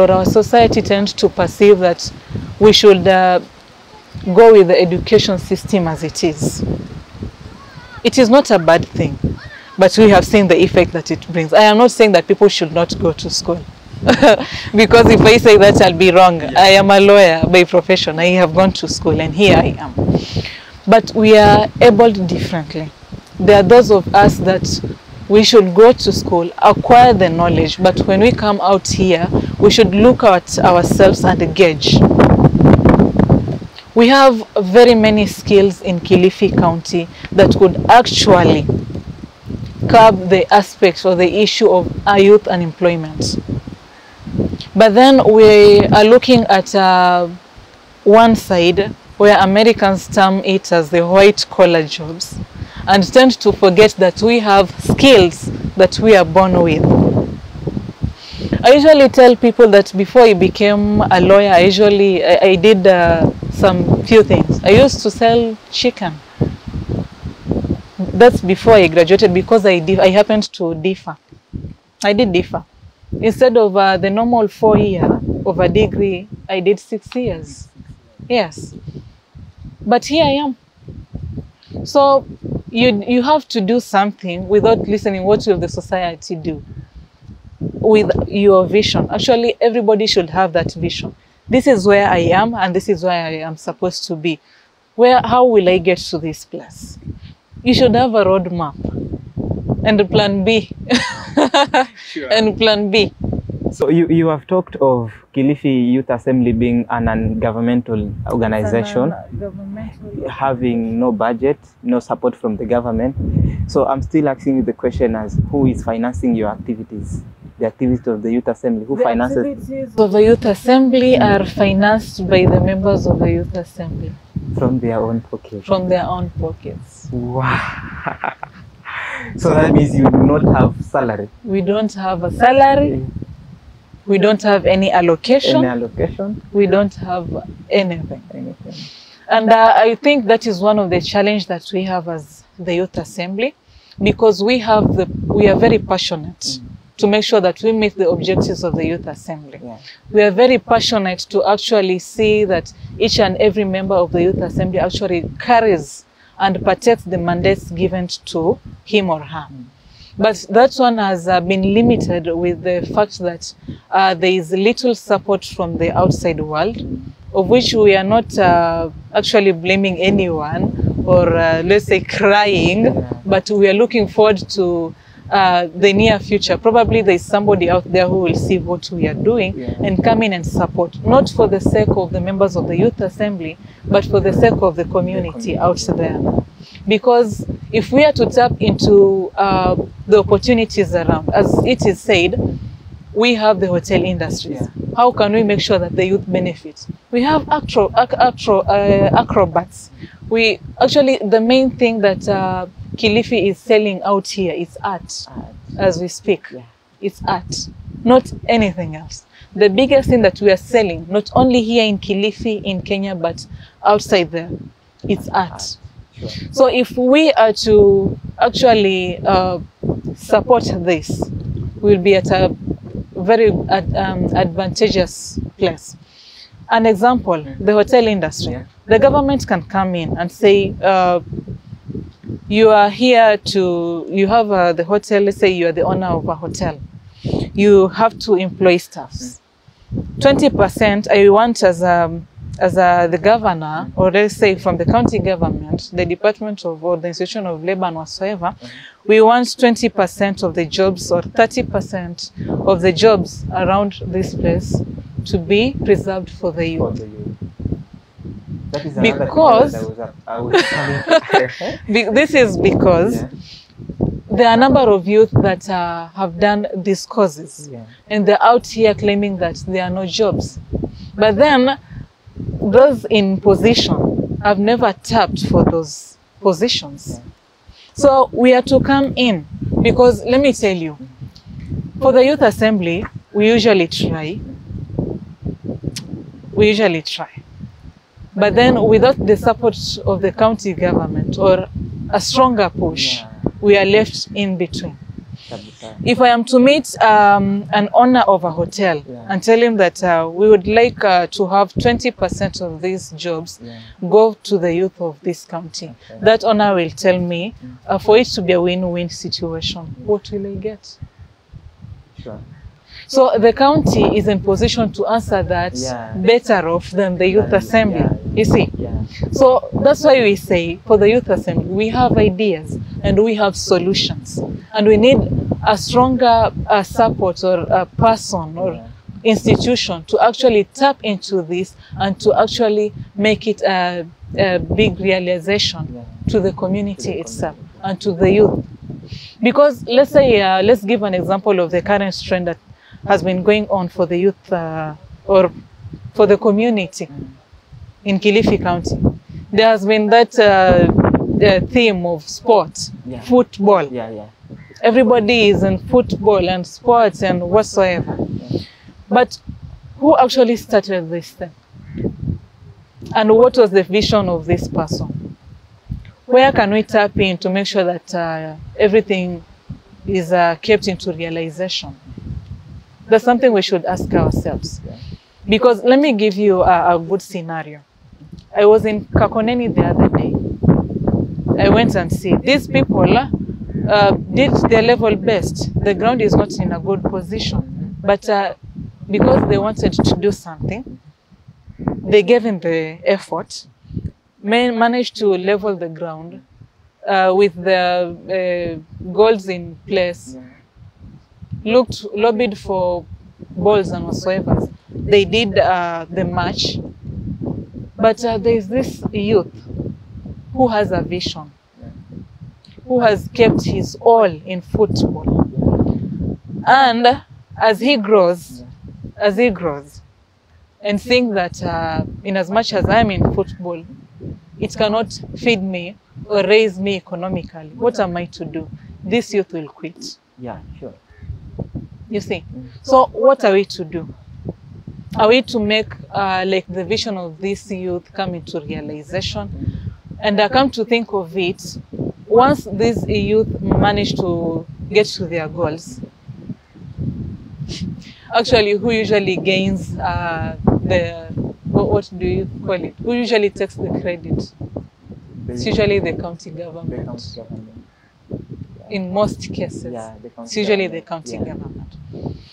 Our society tends to perceive that we should go with the education system as it is. It is not a bad thing, but we have seen the effect that it brings. I am not saying that people should not go to school. Because if I say that, I'll be wrong. I am a lawyer by profession. I have gone to school and here I am. But we are able differently. There are those of us that we should go to school, acquire the knowledge, but when we come out here, we should look at ourselves and gauge. We have very many skills in Kilifi County that could actually curb the aspects or the issue of youth unemployment. But then we are looking at one side where Americans term it as the white-collar jobs, and tend to forget that we have skills that we are born with. I usually tell people that before I became a lawyer, I did some few things. I used to sell chicken. That's before I graduated, because I happened to differ. I did differ. Instead of the normal 4 years of a degree, I did 6 years. Yes. But here I am. So you have to do something without listening what will the society do with your vision. Actually, everybody should have that vision. This is where I am and this is where I am supposed to be. How will I get to this place? You should have a roadmap and a plan B. Sure. And plan B. So you have talked of Kilifi Youth Assembly being an ungovernmental organization, having no budget, no support from the government. So I'm still asking you the question as who is financing your activities? The activities of the Youth Assembly, who finances? The activities of the Youth Assembly are financed by the members of the Youth Assembly. From their own pockets? From their own pockets. Wow. So that means you do not have salary? We don't have a salary. We don't have any allocation. Any allocation? We don't have anything. And I think that is one of the challenges that we have as the Youth Assembly, because we are very passionate to make sure that we meet the objectives of the Youth Assembly. Yeah. We are very passionate to actually see that each and every member of the Youth Assembly actually carries and protects the mandates given to him or her. But that one has been limited with the fact that there is little support from the outside world, of which we are not actually blaming anyone or let's say crying, but we are looking forward to the near future. Probably there is somebody out there who will see what we are doing and come in and support, not for the sake of the members of the Youth Assembly, but for the sake of the community out there. Because if we are to tap into the opportunities around, as it is said, we have the hotel industries. Yeah. How can we make sure that the youth benefit? We have acrobats. The main thing that Kilifi is selling out here is art. As we speak. Yeah. It's art, not anything else. The biggest thing that we are selling, not only here in Kilifi, in Kenya, but outside there, it's art. Sure. So if we are to actually support this, we'll be at a very advantageous place. An example, the hotel industry. Yeah. The government can come in and say, you are here you have the hotel, let's say you are the owner of a hotel. You have to employ staffs. 20% I want as the governor, or let's say from the county government, the Department of or the Institution of Labor and whatsoever, we want 20% of the jobs or 30% of the jobs around this place to be preserved for the youth. That is because this is because there are a number of youth that have done these causes, and they're out here claiming that there are no jobs. But then those in position have never tapped for those positions. So we are to come in, because let me tell you, for the Youth Assembly, we usually try. But then without the support of the county government or a stronger push, we are left in between. If I am to meet an owner of a hotel and tell him that we would like to have 20% of these jobs go to the youth of this county, that owner will tell me for it to be a win-win situation, what will I get? Sure. So the county is in position to answer that better off than the youth assembly, you see. So that's why we say for the youth assembly, we have ideas and we have solutions, and we need a stronger support or a person or institution to actually tap into this and to actually make it a big realization to the community itself and to the youth. Because let's say, let's give an example of the current trend that has been going on for the youth or for the community in Kilifi County. There has been that theme of sports, football. Everybody is in football and sports and whatsoever. But who actually started this thing? And what was the vision of this person? Where can we tap in to make sure that everything is kept into realization? That's something we should ask ourselves. Because let me give you a good scenario. I was in Kakoneni the other day. I went and see these people did their level best. The ground is not in a good position, but because they wanted to do something, they gave in the effort, managed to level the ground with the goals in place, lobbied for balls and whatsoever. They did the match, but there is this youth who has a vision, who has kept his all in football. And as he grows, and think that in as much as I'm in football, it cannot feed me or raise me economically, what am I to do? This youth will quit. Yeah, sure. You see? So what are we to do? Are we to make like the vision of this youth come into realization? And I come to think of it, once these youth manage to get to their goals, actually who usually gains what do you call it? Who usually takes the credit? It's usually the county government. In most cases, it's usually the county government.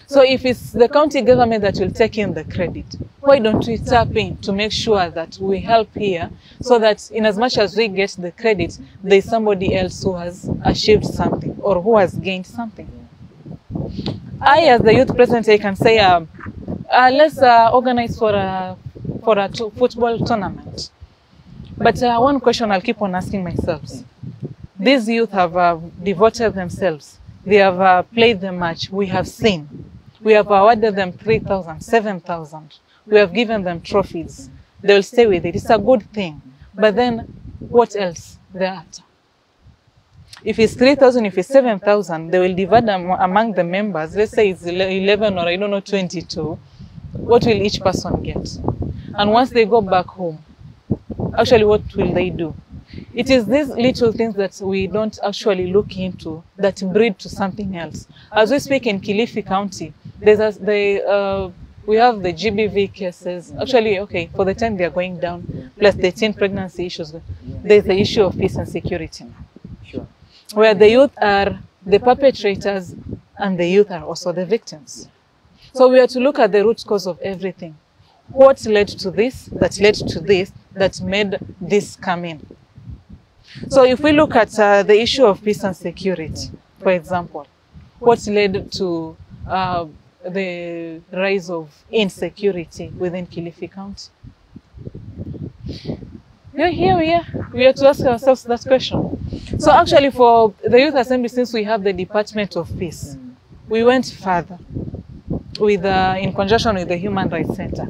So if it's the county government that will take in the credit, why don't we tap in to make sure that we help here, so that in as much as we get the credit, there's somebody else who has achieved something or who has gained something. I, as the youth president, I can say, let's organize for a football tournament. But one question I'll keep on asking myself. These youth have devoted themselves. They have played the match. We have seen. We have awarded them 3,000, 7,000. We have given them trophies. They will stay with it. It's a good thing. But then, what else thereafter? If it's 3,000, if it's 7,000, they will divide them among the members. Let's say it's 11 or I don't know, 22. What will each person get? And once they go back home, actually, what will they do? It is these little things that we don't actually look into that breed to something else. As we speak in Kilifi County, we have the GBV cases. Actually, okay, for the time they are going down, plus the teen pregnancy issues. There's the issue of peace and security now. Sure. Where the youth are the perpetrators and the youth are also the victims. So we have to look at the root cause of everything. What led to this, that led to this, that made this come in? So if we look at the issue of peace and security, for example, what led to the rise of insecurity within Kilifi County? Here we have to ask ourselves that question. So actually for the Youth Assembly, since we have the Department of Peace, we went further with, in conjunction with the Human Rights Center.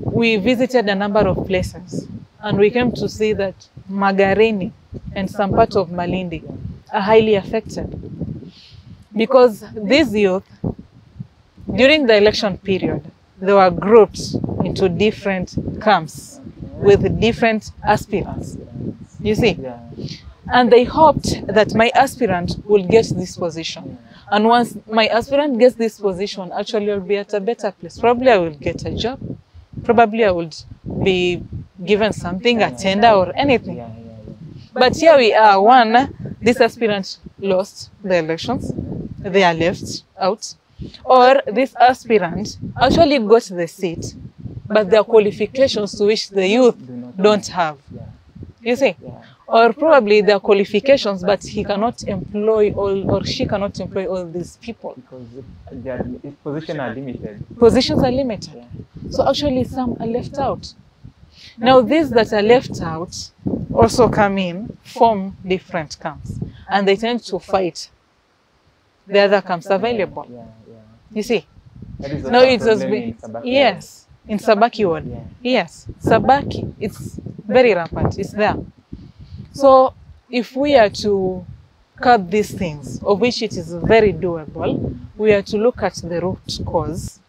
We visited a number of places and we came to see that Magarini and some part of Malindi are highly affected. Because these youth, during the election period, they were grouped into different camps with different aspirants. You see? And they hoped that my aspirant will get this position. And once my aspirant gets this position, actually I'll be at a better place. Probably I will get a job. Probably I would be given something, a tender or anything. But here we are, one, this aspirant lost the elections, they are left out. Or this aspirant actually got the seat, but there are qualifications to which the youth don't have. You see? Or probably there are qualifications, but he cannot employ all, or she cannot employ all these people. Because positions are limited. Positions are limited. So actually some are left out. Now these that are left out also come in, form different camps, and they tend to fight the other camps available. You see? Now it has been, yes, in Sabaki ward. Yes, Sabaki, it's very rampant, it's there. So if we are to cut these things, of which it is very doable, we are to look at the root cause